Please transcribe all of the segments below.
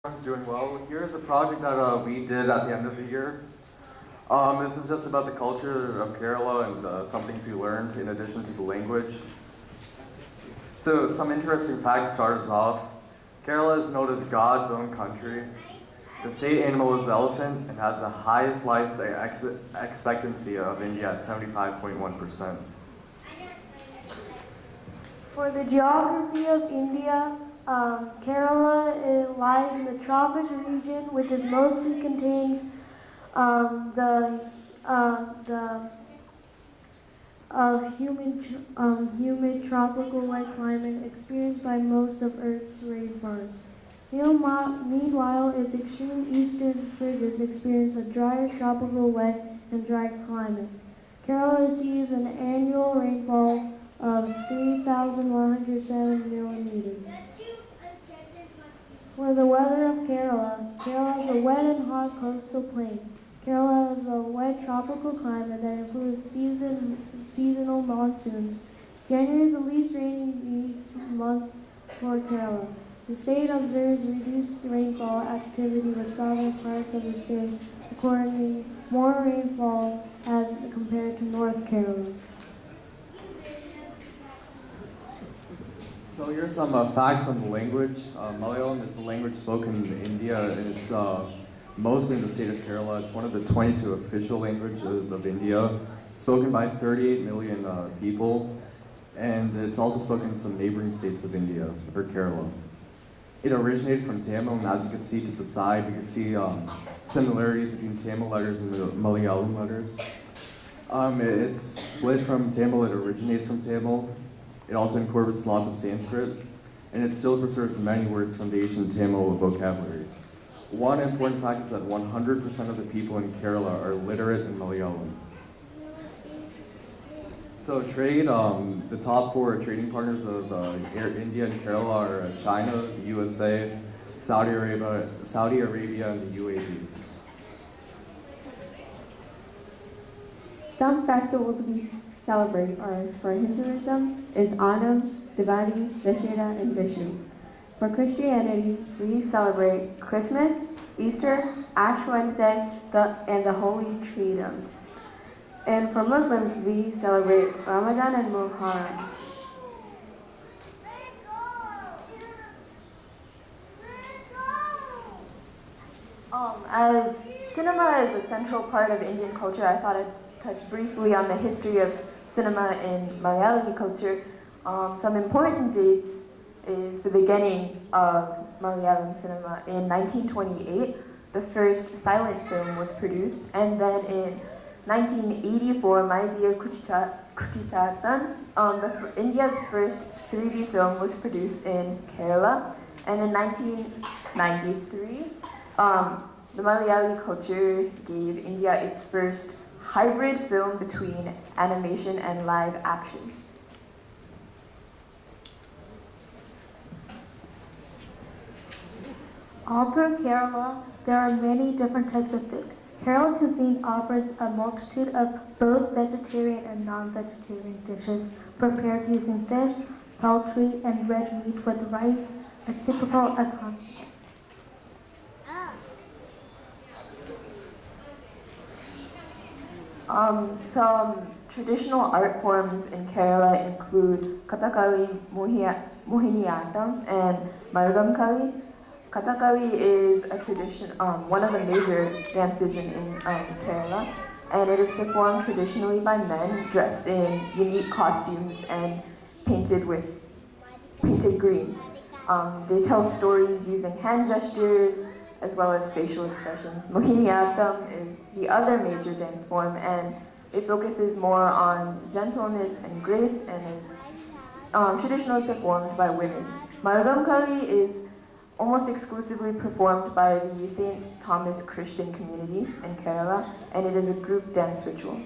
Everyone's doing well. Here's a project that we did at the end of the year. This is just about the culture of Kerala and something to learn in addition to the language. So some interesting facts start us off. Kerala is known as God's own country. The state animal is the elephant and has the highest life expectancy of India at 75.1%. For the geography of India, Kerala lies in the tropic region, which is mostly contains the humid tropical wet climate experienced by most of Earth's rainforests. Meanwhile, its extreme eastern fringes experience a drier tropical wet and dry climate. Kerala receives an annual rainfall of 3,107 millimeters. For the weather of Kerala, Kerala is a wet and hot coastal plain. Kerala has a wet tropical climate that includes seasonal monsoons. January is the least rainy month for Kerala. The state observes reduced rainfall activity with southern parts of the state, recording more rainfall as compared to North Kerala. So here's some facts on the language. Malayalam is the language spoken in India, and it's mostly in the state of Kerala. It's one of the 22 official languages of India, spoken by 38 million people, and it's also spoken in some neighboring states of India, or Kerala. It originated from Tamil, and as you can see to the side, you can see similarities between Tamil letters and the Malayalam letters. It's split from Tamil, it originates from Tamil. It also incorporates lots of Sanskrit, and it still preserves many words from the ancient Tamil vocabulary. One important fact is that 100% of the people in Kerala are literate in Malayalam. So trade, the top four trading partners of India and Kerala are China, the USA, Saudi Arabia, and the UAE. Some festivals we celebrate are, for Hinduism, is Onam, Diwali, Dussehra, and Vishu. For Christianity, we celebrate Christmas, Easter, Ash Wednesday, and the Holy Trinity. And for Muslims, we celebrate Ramadan and Muharram. As cinema is a central part of Indian culture, I thought I'd touch briefly on the history of cinema in Malayalam culture. Some important dates is the beginning of Malayalam cinema. In 1928, the first silent film was produced, and then in 1984, My Dear Kuchitatan, India's first 3D film was produced in Kerala, and in 1993, the Malayali culture gave India its first hybrid film between animation and live action. All through Kerala, there are many different types of food. Kerala cuisine offers a multitude of both vegetarian and non-vegetarian dishes prepared using fish, poultry, and red meat with rice, a typical accompaniment. Some traditional art forms in Kerala include Kathakali, Mohiniyattam, and Margamkali. Kathakali is a tradition, one of the major dances in Kerala, and it is performed traditionally by men dressed in unique costumes and painted green. They tell stories using hand gestures as well as facial expressions. Mohiniyattam is the other major dance form, and it focuses more on gentleness and grace and is traditionally performed by women. Margamkali is almost exclusively performed by the St. Thomas Christian community in Kerala, and it is a group dance ritual.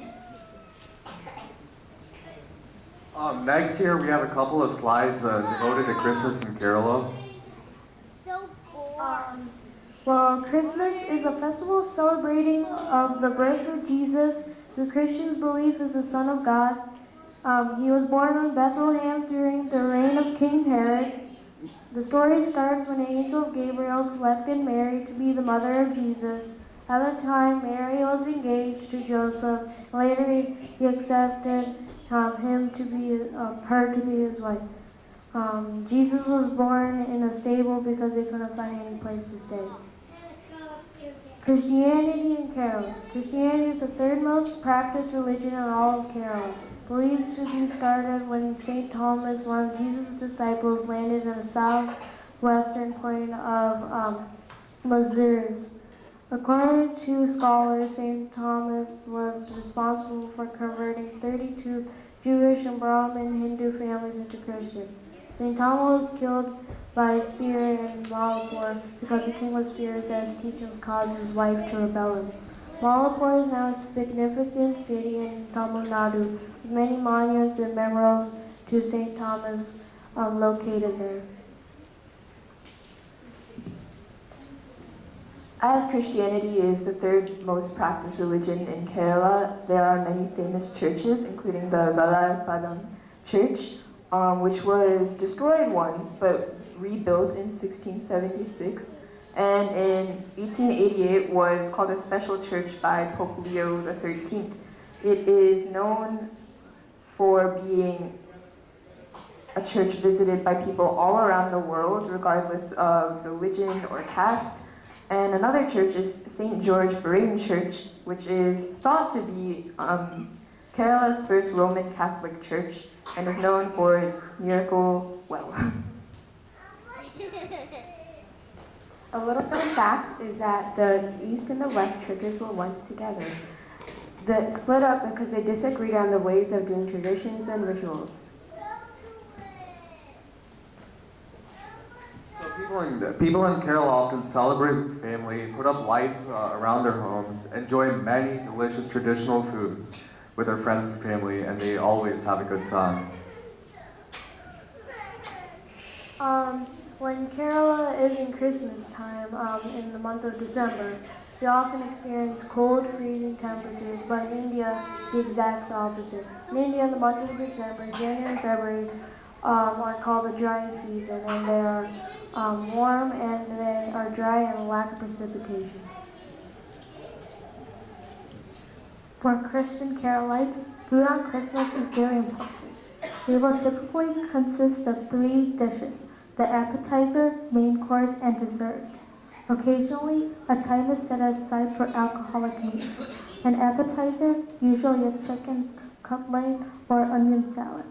Next here, we have a couple of slides devoted to Christmas in Kerala. Well, Christmas is a festival celebrating the birth of Jesus, who Christians believe is the Son of God. He was born in Bethlehem during the reign of King Herod. The story starts when an angel Gabriel selected Mary to be the mother of Jesus. At the time, Mary was engaged to Joseph. Later, he accepted him to be her to be his wife. Jesus was born in a stable because they couldn't find any place to stay. Christianity in Kerala. Christianity is the third most practiced religion in all of Kerala. Believed to be started when St. Thomas, one of Jesus' disciples, landed in the southwestern point of Mazars. According to scholars, St. Thomas was responsible for converting 32 Jewish and Brahmin Hindu families into Christian. St. Thomas was killed by a spear in Malapur because the king was furious that his teachings caused his wife to rebel him. Malapur is now a significant city in Tamil Nadu, with many monuments and memorials to St. Thomas located there. As Christianity is the third most practiced religion in Kerala, there are many famous churches, including the Valapadam Church, which was destroyed once but rebuilt in 1676, and in 1888 was called a special church by Pope Leo XIII. It is known for being a church visited by people all around the world, regardless of religion or caste. And another church is St. George Brain Church, which is thought to be Kerala's first Roman Catholic church and is known for its miracle well. A little fun fact is that the East and the West churches were once together. They split up because they disagreed on the ways of doing traditions and rituals. People in Kerala often celebrate with family, put up lights around their homes, enjoy many delicious traditional foods with their friends and family, and they always have a good time. When Kerala is in Christmas time, in the month of December, we often experience cold, freezing temperatures, but in India, it's the exact opposite. In India, in the month of December, January and February are called the dry season, and they are warm and they are dry and lack of precipitation. For Christian Carolites, food on Christmas is very important. It will typically consist of 3 dishes: the appetizer, main course, and dessert. Occasionally, a time is set aside for alcoholic meals. An appetizer, usually a chicken cutlet or onion salad.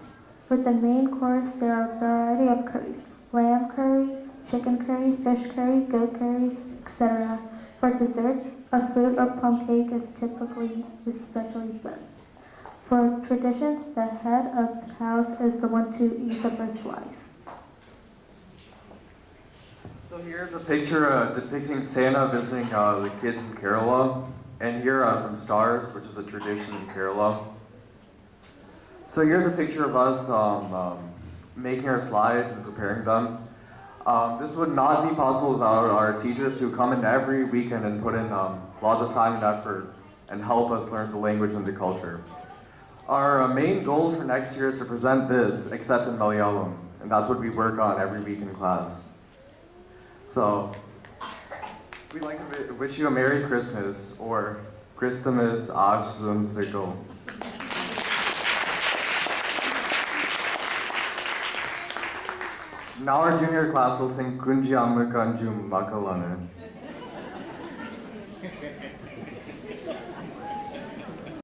With the main course, there are a variety of curries: lamb curry, chicken curry, fish curry, goat curry, etc. For dessert, a fruit or plum cake is typically especially served. For tradition, the head of the house is the one to eat the first slice. So here's a picture depicting Santa visiting the kids in Kerala, and here are some stars, which is a tradition in Kerala. So here's a picture of us making our slides and preparing them. This would not be possible without our teachers who come in every weekend and put in lots of time and effort and help us learn the language and the culture. Our main goal for next year is to present this, except in Malayalam, and that's what we work on every week in class. So, we'd like to wish you a Merry Christmas, or Christmas Ashzumsigal. Now our junior class will sing Kunji Amma Kanjum Makalana.